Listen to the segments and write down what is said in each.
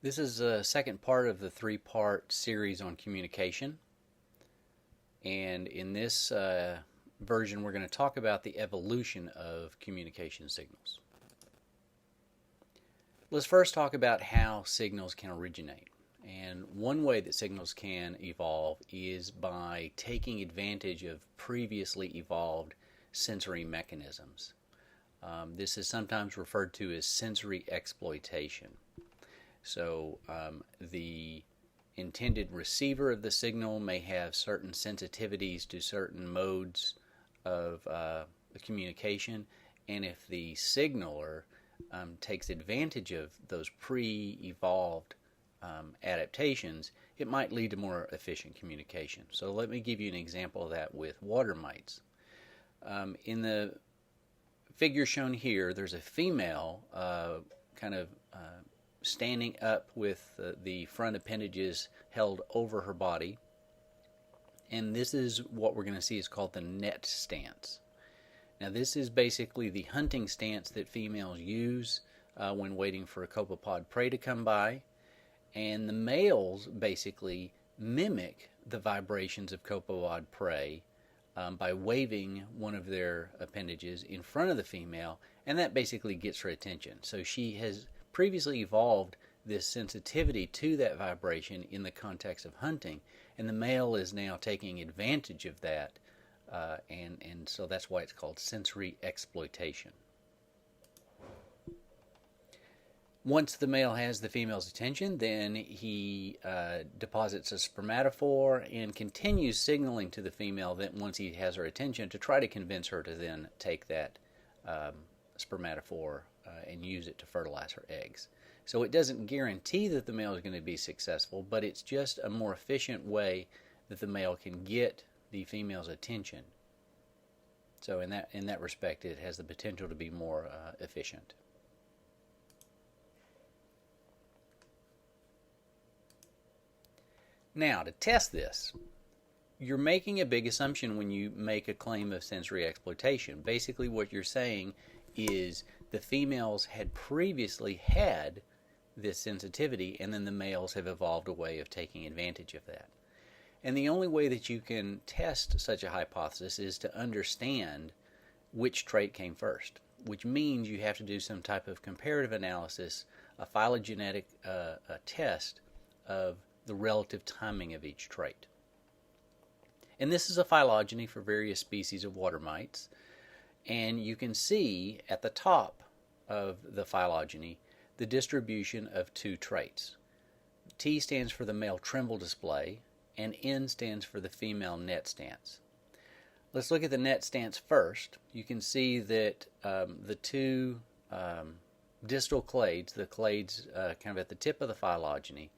This is the second part of the three-part series on communication. And in this version, we're going to talk about the evolution of communication signals. Let's first talk about how signals can originate. And one way that signals can evolve is by taking advantage of previously evolved sensory mechanisms. This is sometimes referred to as sensory exploitation. So the intended receiver of the signal may have certain sensitivities to certain modes of the communication, and if the signaler takes advantage of those pre-evolved adaptations, it might lead to more efficient communication. So let me give you an example of that with water mites. In the figure shown here, there's a female standing up with the front appendages held over her body, and this is what we're going to see is called the net stance. Now this is basically the hunting stance that females use when waiting for a copepod prey to come by, and the males basically mimic the vibrations of copepod prey by waving one of their appendages in front of the female, and that basically gets her attention. So she has previously evolved this sensitivity to that vibration in the context of hunting, and the male is now taking advantage of that, and so that's why it's called sensory exploitation. Once the male has the female's attention, then he deposits a spermatophore and continues signaling to the female that once he has her attention to try to convince her to then take that spermatophore and use it to fertilize her eggs. So it doesn't guarantee that the male is going to be successful, but it's just a more efficient way that the male can get the female's attention. So in that respect, it has the potential to be more efficient. Now, to test this, you're making a big assumption when you make a claim of sensory exploitation. Basically, what you're saying is the females had previously had this sensitivity, and then the males have evolved a way of taking advantage of that. And the only way that you can test such a hypothesis is to understand which trait came first, which means you have to do some type of comparative analysis, a phylogenetic test of the relative timing of each trait. And this is a phylogeny for various species of water mites, and you can see at the top of the phylogeny the distribution of two traits. T stands for the male tremble display, and N stands for the female net stance. Let's look at the net stance first. You can see that the two distal clades, the clades kind of at the tip of the phylogeny,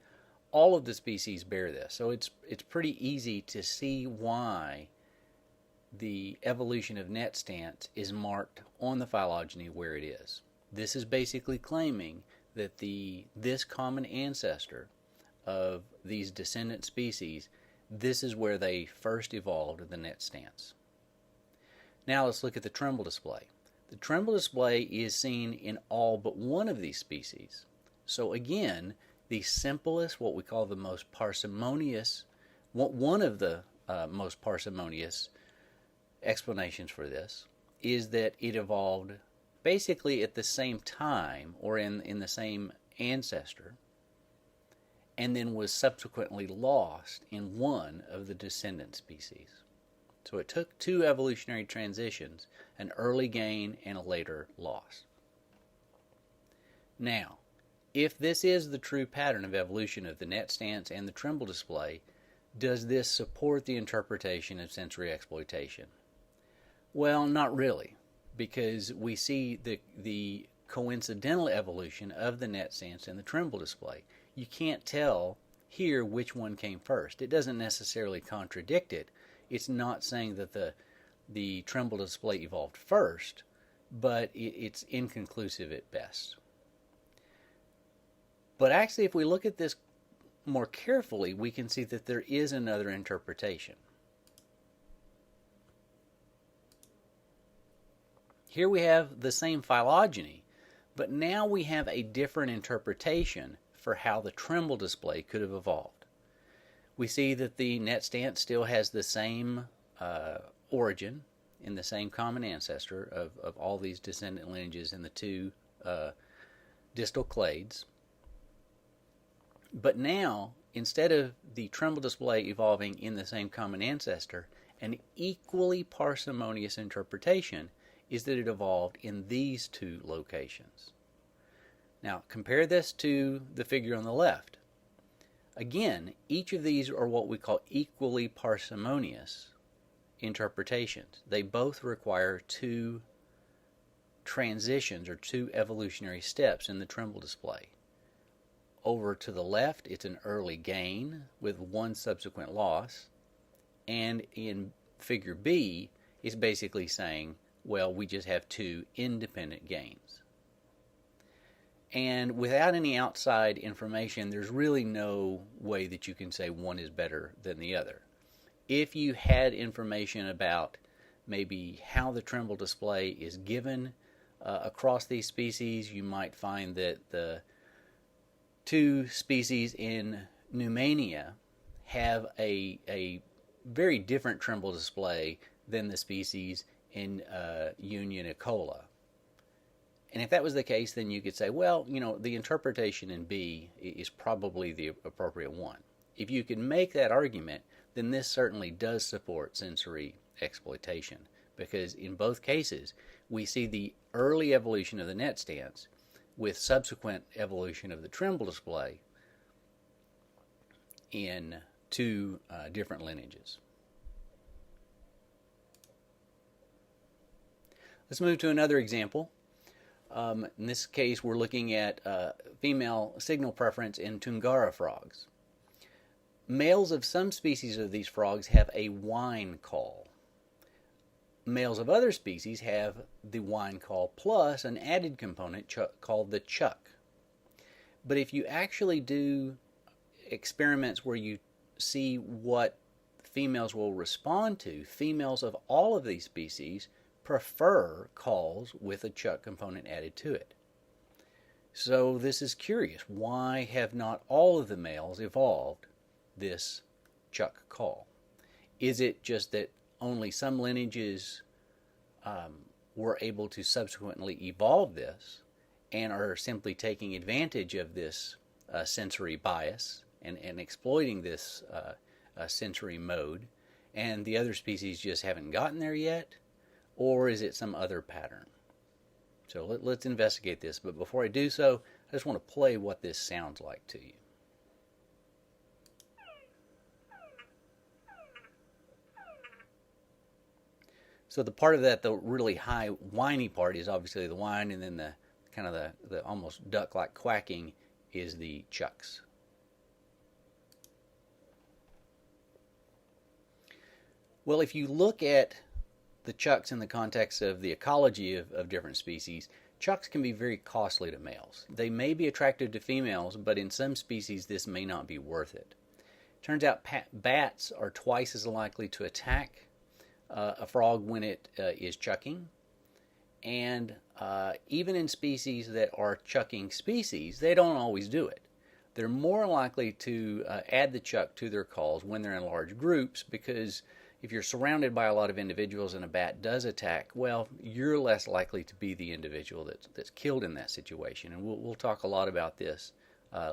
all of the species bear this. So it's pretty easy to see why the evolution of net stance is marked on the phylogeny where it is. This is basically claiming that this common ancestor of these descendant species, this is where they first evolved the net stance. Now let's look at the tremble display. The tremble display is seen in all but one of these species. So again, the simplest, what we call the most parsimonious, one of the most parsimonious explanations for this is that it evolved basically at the same time or in the same ancestor, and then was subsequently lost in one of the descendant species. So it took two evolutionary transitions, an early gain and a later loss. Now, if this is the true pattern of evolution of the net stance and the tremble display, does this support the interpretation of sensory exploitation? Well, not really, because we see the coincidental evolution of the net stance and the tremble display. You can't tell here which one came first. It doesn't necessarily contradict it. It's not saying that the tremble display evolved first, but it's inconclusive at best. But actually, if we look at this more carefully, we can see that there is another interpretation. Here we have the same phylogeny, but now we have a different interpretation for how the tremble display could have evolved. We see that the net stance still has the same origin in the same common ancestor of all these descendant lineages in the two distal clades. But now, instead of the tremble display evolving in the same common ancestor, an equally parsimonious interpretation is that it evolved in these two locations. Now, compare this to the figure on the left. Again, each of these are what we call equally parsimonious interpretations. They both require two transitions or two evolutionary steps in the tremble display. Over to the left, it's an early gain with one subsequent loss. And in figure B, it's basically saying, well, we just have two independent gains. And without any outside information, there's really no way that you can say one is better than the other. If you had information about maybe how the tremble display is given across these species, you might find that the two species in Pneumania have a very different tremble display than the species in Unionicola. And if that was the case, then you could say, well, the interpretation in B is probably the appropriate one. If you can make that argument, then this certainly does support sensory exploitation, because in both cases, we see the early evolution of the net stance with subsequent evolution of the tremble display in two different lineages. Let's move to another example. In this case, we're looking at female signal preference in Tungara frogs. Males of some species of these frogs have a whine call. Males of other species have the whine call plus an added component called the chuck. But if you actually do experiments where you see what females will respond to, females of all of these species prefer calls with a chuck component added to it. So this is curious. Why have not all of the males evolved this chuck call? Is it just that only some lineages were able to subsequently evolve this and are simply taking advantage of this sensory bias and exploiting this sensory mode, and the other species just haven't gotten there yet? Or is it some other pattern? So let's investigate this. But before I do so, I just want to play what this sounds like to you. So the part of that, the really high whiny part, is obviously the whine, and then the kind of the almost duck-like quacking is the chucks. Well, if you look at the chucks in the context of the ecology of different species, chucks can be very costly to males. They may be attractive to females, but in some species this may not be worth it. Turns out bats are twice as likely to attack a frog when it is chucking, and even in species that are chucking species, they don't always do it. They're more likely to add the chuck to their calls when they're in large groups, because if you're surrounded by a lot of individuals and a bat does attack, well, you're less likely to be the individual that's killed in that situation. And we'll talk a lot about this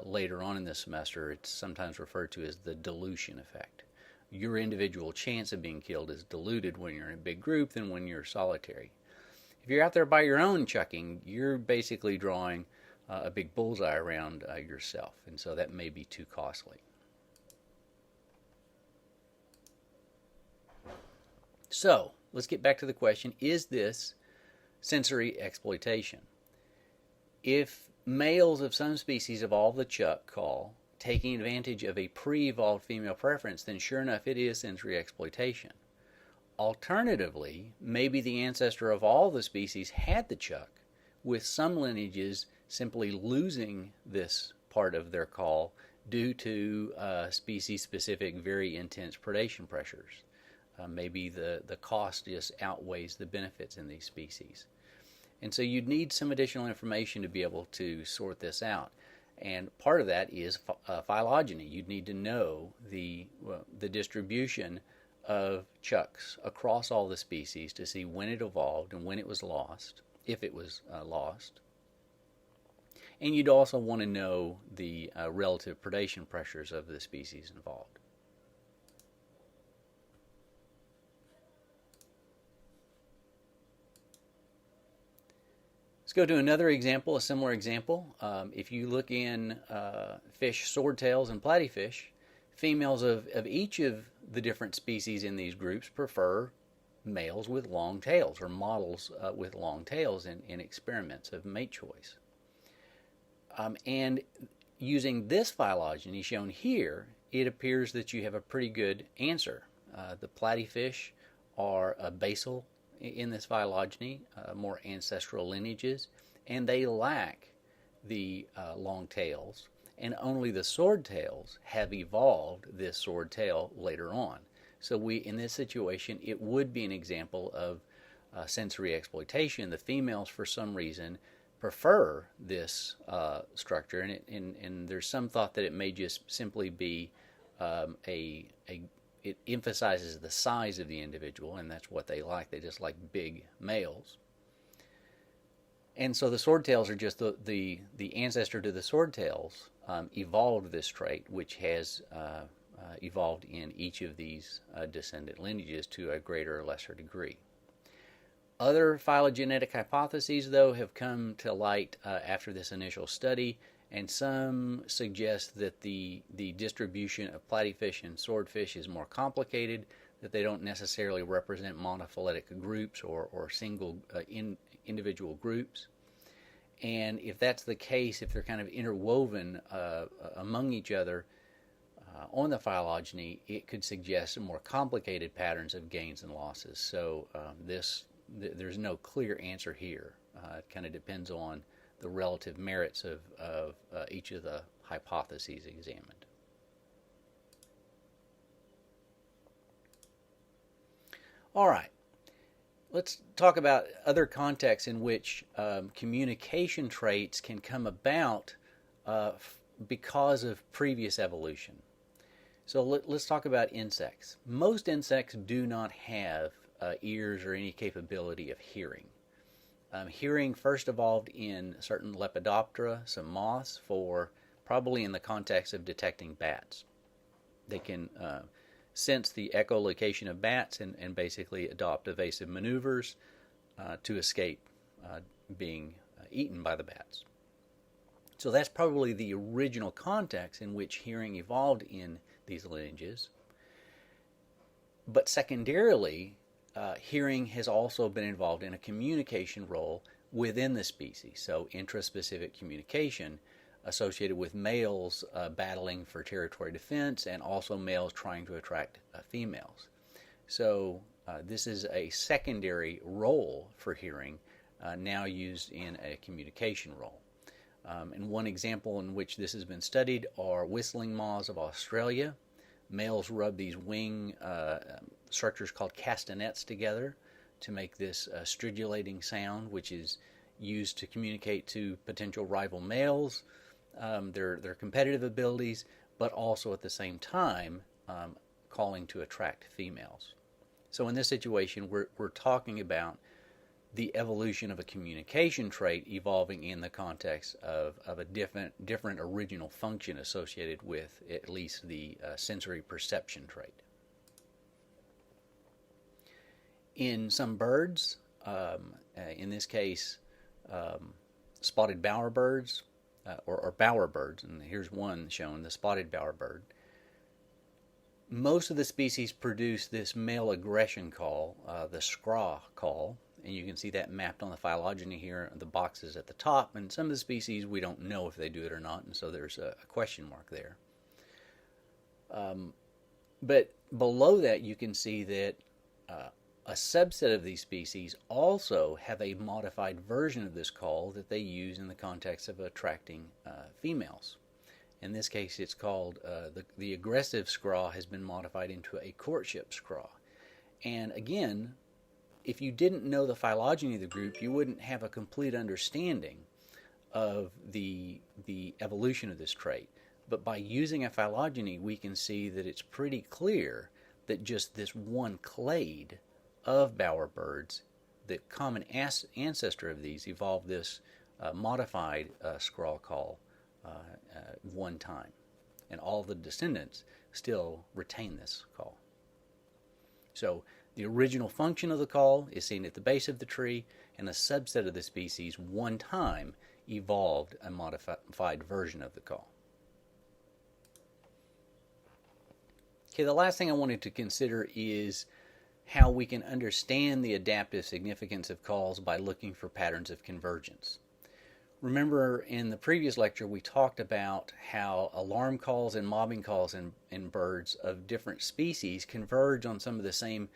later on in this semester. It's sometimes referred to as the dilution effect. Your individual chance of being killed is diluted when you're in a big group than when you're solitary. If you're out there by your own chucking, you're basically drawing a big bullseye around yourself, and so that may be too costly. So, let's get back to the question, is this sensory exploitation? If males of some species evolve the chuck call, taking advantage of a pre-evolved female preference, then sure enough it is sensory exploitation. Alternatively, maybe the ancestor of all the species had the chuck, with some lineages simply losing this part of their call due to species-specific, very intense predation pressures. Maybe the cost just outweighs the benefits in these species. And so you'd need some additional information to be able to sort this out. And part of that is phylogeny. You'd need to know the distribution of chucks across all the species to see when it evolved and when it was lost, if it was lost. And you'd also want to know the relative predation pressures of the species involved. Let's go to another example, a similar example. If you look in fish swordtails and platyfish, females of each of the different species in these groups prefer males with long tails, or models with long tails in experiments of mate choice. And using this phylogeny shown here, it appears that you have a pretty good answer. The platyfish are basal in this phylogeny, more ancestral lineages, and they lack the long tails, and only the swordtails have evolved this sword tail later on. So in this situation, it would be an example of sensory exploitation. The females, for some reason, prefer this structure, and there's some thought that it may just simply be it emphasizes the size of the individual, and that's what they like. They just like big males. And so the swordtails are just the ancestor to the swordtails evolved this trait, which has evolved in each of these descendant lineages to a greater or lesser degree. Other phylogenetic hypotheses, though, have come to light after this initial study, and some suggest that the distribution of platyfish and swordfish is more complicated, that they don't necessarily represent monophyletic groups or single individual groups. And if that's the case, if they're kind of interwoven among each other on the phylogeny, it could suggest more complicated patterns of gains and losses. So there's no clear answer here. It kind of depends on the relative merits of each of the hypotheses examined. All right, let's talk about other contexts in which communication traits can come about because of previous evolution. So let's talk about insects. Most insects do not have ears or any capability of hearing. Hearing first evolved in certain Lepidoptera, some moths, for probably in the context of detecting bats. They can sense the echolocation of bats and basically adopt evasive maneuvers to escape being eaten by the bats. So that's probably the original context in which hearing evolved in these lineages. But secondarily, hearing has also been involved in a communication role within the species. So intraspecific communication associated with males battling for territory defense, and also males trying to attract females. So this is a secondary role for hearing now used in a communication role. And one example in which this has been studied are whistling moths of Australia. Males rub these wing structures called castanets together to make this stridulating sound, which is used to communicate to potential rival males, their competitive abilities, but also at the same time calling to attract females. So in this situation, we're talking about the evolution of a communication trait evolving in the context of a different original function associated with at least the sensory perception trait. In some birds, in this case spotted bowerbirds, or bowerbirds, and here's one shown, the spotted bowerbird, most of the species produce this male aggression call, the scraw call, and you can see that mapped on the phylogeny here, the boxes at the top, and some of the species we don't know if they do it or not, and so there's a question mark there. But below that you can see that a subset of these species also have a modified version of this call that they use in the context of attracting females. In this case, it's called, the aggressive scraw has been modified into a courtship scraw. And again, if you didn't know the phylogeny of the group, you wouldn't have a complete understanding of the the evolution of this trait. But by using a phylogeny, we can see that it's pretty clear that just this one clade of bowerbirds, the common ancestor of these, evolved this modified scrawl call one time. And all the descendants still retain this call. So the original function of the call is seen at the base of the tree, and a subset of the species one time evolved a modified version of the call. Okay, the last thing I wanted to consider is how we can understand the adaptive significance of calls by looking for patterns of convergence. Remember, in the previous lecture, we talked about how alarm calls and mobbing calls in birds of different species converge on some of the same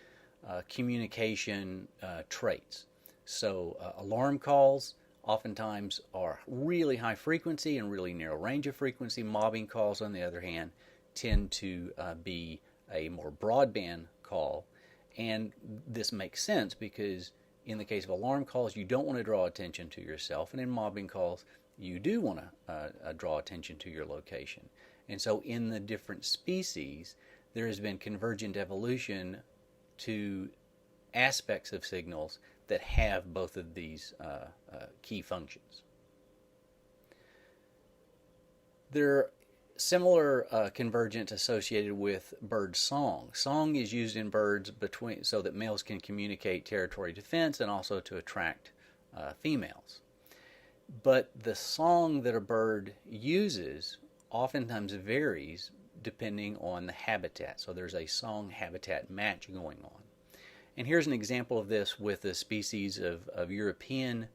communication traits. So alarm calls oftentimes are really high frequency and really narrow range of frequency. Mobbing calls, on the other hand, tend to be a more broadband call. And this makes sense because in the case of alarm calls, you don't want to draw attention to yourself, and in mobbing calls, you do want to draw attention to your location. And so in the different species, there has been convergent evolution to aspects of signals that have both of these key functions. There are similar convergence associated with bird song. Song is used in birds so that males can communicate territory defense and also to attract females. But the song that a bird uses oftentimes varies depending on the habitat. So there's a song habitat match going on. And here's an example of this with a species of European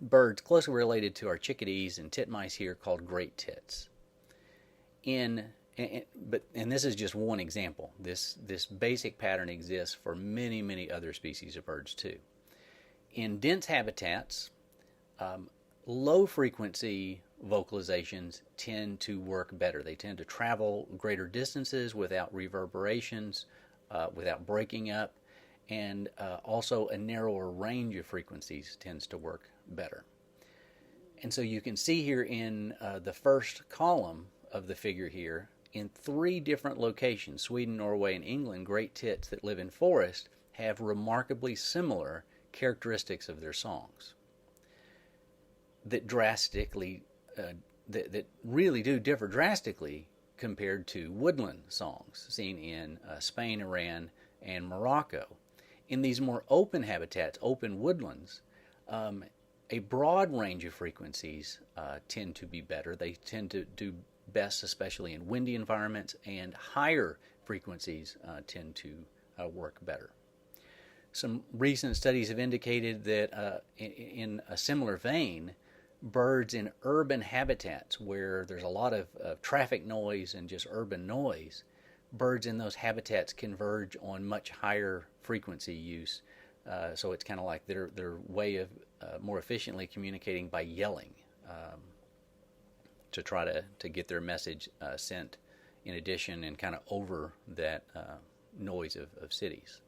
birds closely related to our chickadees and titmice here called great tits. And this is just one example. This basic pattern exists for many, many other species of birds too. In dense habitats, low frequency vocalizations tend to work better. They tend to travel greater distances without reverberations, without breaking up, and also a narrower range of frequencies tends to work better. And so you can see here in the first column of the figure here, in 3 different locations, Sweden, Norway, and England, great tits that live in forest have remarkably similar characteristics of their songs that that really do differ drastically compared to woodland songs seen in Spain, Iran, and Morocco. In these more open habitats, open woodlands, a broad range of frequencies tend to be better. They tend to do best, especially in windy environments, and higher frequencies tend to work better. Some recent studies have indicated that in a similar vein, birds in urban habitats where there's a lot of traffic noise and just urban noise, birds in those habitats converge on much higher frequency use. So it's kind of like their way of more efficiently communicating by yelling to try to get their message sent in addition and kind of over that noise of cities.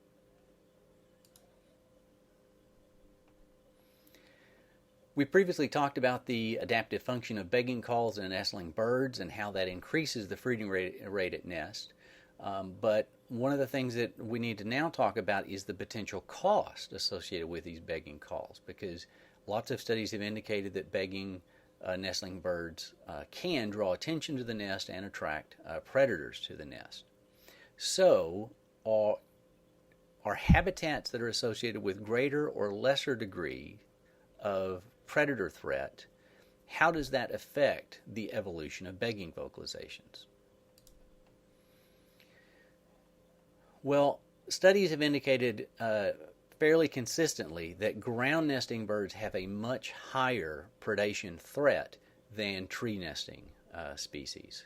We previously talked about the adaptive function of begging calls in nestling birds and how that increases the feeding rate at nest. But one of the things that we need to now talk about is the potential cost associated with these begging calls, because lots of studies have indicated that begging nestling birds can draw attention to the nest and attract predators to the nest. So are habitats that are associated with greater or lesser degree of predator threat, how does that affect the evolution of begging vocalizations? Well, studies have indicated fairly consistently that ground nesting birds have a much higher predation threat than tree nesting species.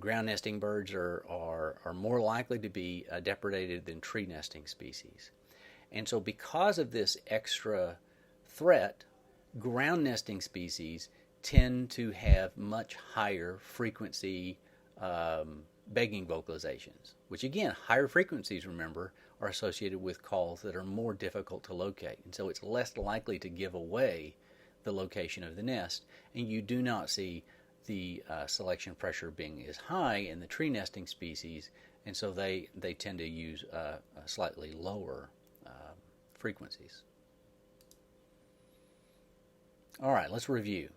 Ground nesting birds are more likely to be depredated than tree nesting species. And so because of this extra threat, ground nesting species tend to have much higher frequency begging vocalizations, which again, higher frequencies, remember, are associated with calls that are more difficult to locate. And so it's less likely to give away the location of the nest, and you do not see the selection pressure being as high in the tree nesting species, and so they tend to use slightly lower frequencies. All right, let's review.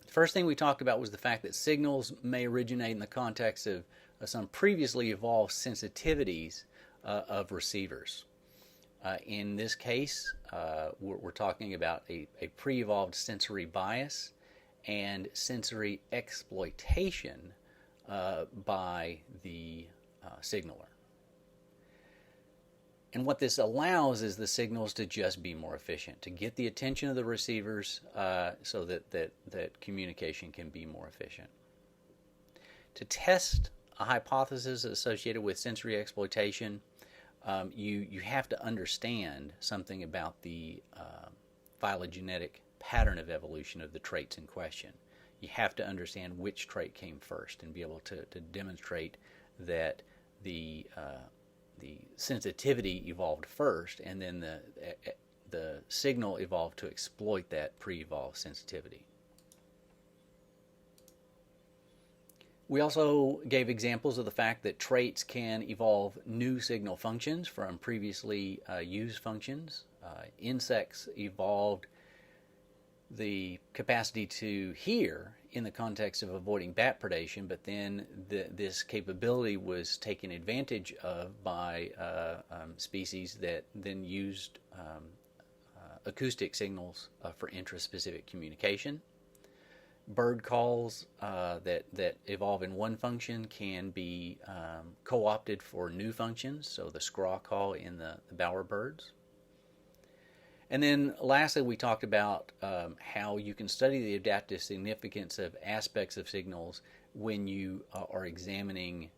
The first thing we talked about was the fact that signals may originate in the context of some previously evolved sensitivities of receivers. In this case, we're talking about a pre-evolved sensory bias and sensory exploitation by the signaler. And what this allows is the signals to just be more efficient, to get the attention of the receivers so that communication can be more efficient. To test a hypothesis associated with sensory exploitation, you have to understand something about the phylogenetic pattern of evolution of the traits in question. You have to understand which trait came first and be able to demonstrate that the sensitivity evolved first, and then the signal evolved to exploit that pre-evolved sensitivity. We also gave examples of the fact that traits can evolve new signal functions from previously used functions. Insects evolved the capacity to hear in the context of avoiding bat predation, but then this capability was taken advantage of by species that then used acoustic signals for intraspecific communication. Bird calls that evolve in one function can be co-opted for new functions, so the scraw call in the bowerbirds. And then lastly, we talked about how you can study the adaptive significance of aspects of signals when you are examining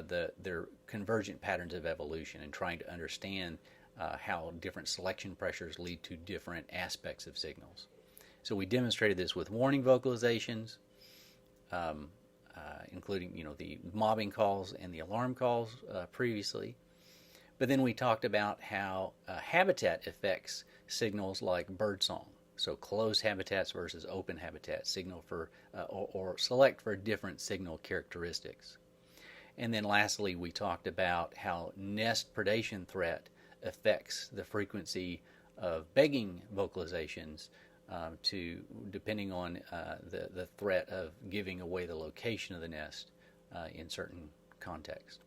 their convergent patterns of evolution and trying to understand how different selection pressures lead to different aspects of signals. So we demonstrated this with warning vocalizations, including the mobbing calls and the alarm calls previously. But then we talked about how habitat affects signals like birdsong. So closed habitats versus open habitats signal for or select for different signal characteristics. And then lastly, we talked about how nest predation threat affects the frequency of begging vocalizations depending on the threat of giving away the location of the nest in certain contexts.